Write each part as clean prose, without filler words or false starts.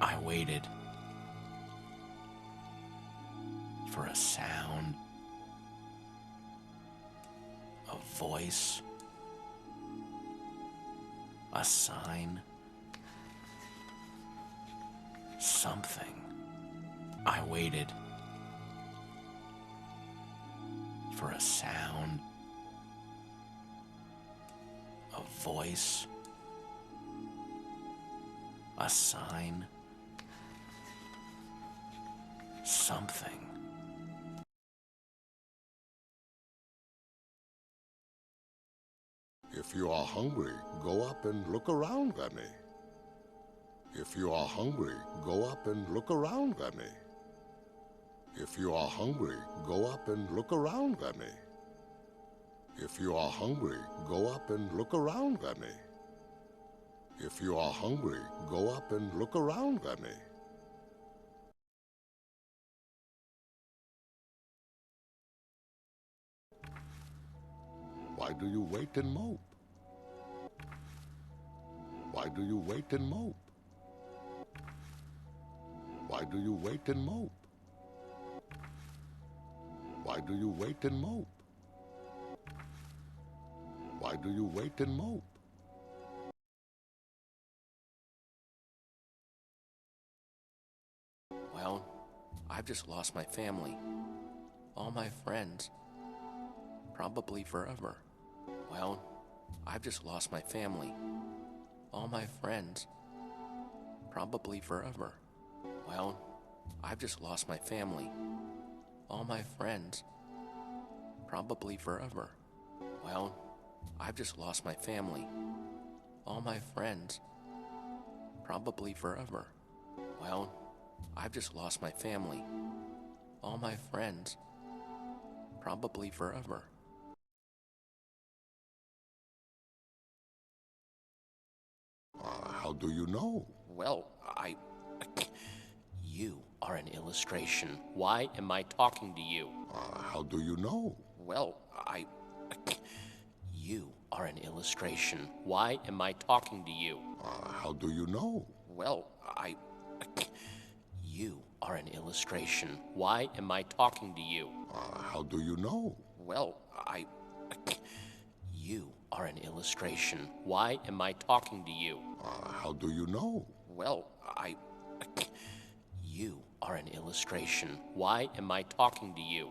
I waited for a sound, a voice, a sign, something. I waited for a sound, a voice, a sign, something. If you are hungry, go up and look around, Remy. If you are hungry, go up and look around, Remy. If you are hungry, go up and look around, Remy. If you are hungry, go up and look around, Remy. If you are hungry, go up and look around, Remy. Why do you wait and mope? Why do you wait and mope? Why do you wait and mope? Why do you wait and mope? Why do you wait and mope? Well, I've just lost my family, all my friends, probably forever. Well, I've just lost my family, all my friends, probably forever. Well, I've just lost my family, all my friends, probably forever. Well, I've just lost my family, all my friends, probably forever. Well, I've just lost my family, all my friends, probably forever. How do you know? Well, You are an illustration. Why am I talking to you? How do you know? Well, You are an illustration. Why am I talking to you? How do you know? Well, You are an illustration. Why am I talking to you? How do you know? Well, You are an illustration. Why am I talking to you? How do you know? Well, You are an illustration. Why am I talking to you?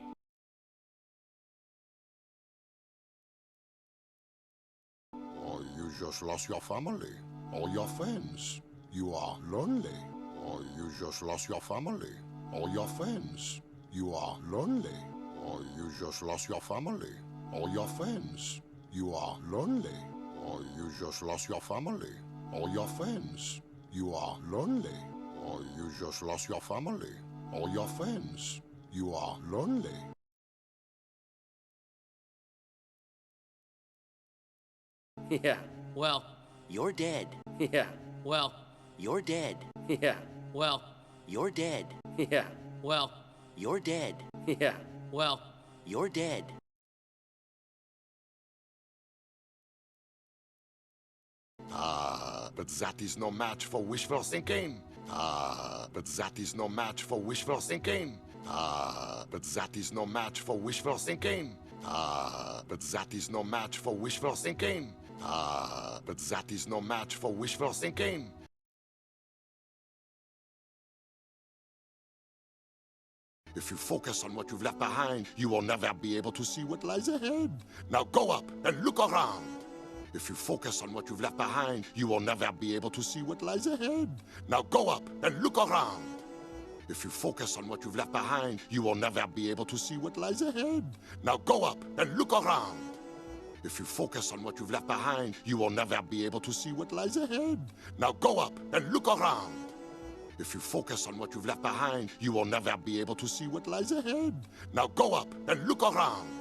Or you just lost your family, or your friends. You are lonely. Or you just lost your family, or your friends. You are lonely. Or you just lost your family, or your friends. You are lonely. Or you just lost your family, or your friends. You are lonely. Or you just lost your family, or your friends. You are lonely. Yeah, well, you're dead. Yeah, well, you're dead. Yeah, well, you're dead. Yeah, well, you're dead. Yeah, well, you're dead. But that is no match for wishful thinking. But that is no match for wishful thinking. But that is no match for wishful thinking. But that is no match for wishful thinking. But that is no match for wishful thinking. If you focus on what you've left behind, you will never be able to see what lies ahead. Now go up and look around. If you focus on what you've left behind, you will never be able to see what lies ahead. Now go up and look around. If you focus on what you've left behind, you will never be able to see what lies ahead. Now go up and look around. If you focus on what you've left behind, you will never be able to see what lies ahead. Now go up and look around. If you focus on what you've left behind, you will never be able to see what lies ahead. Now go up and look around.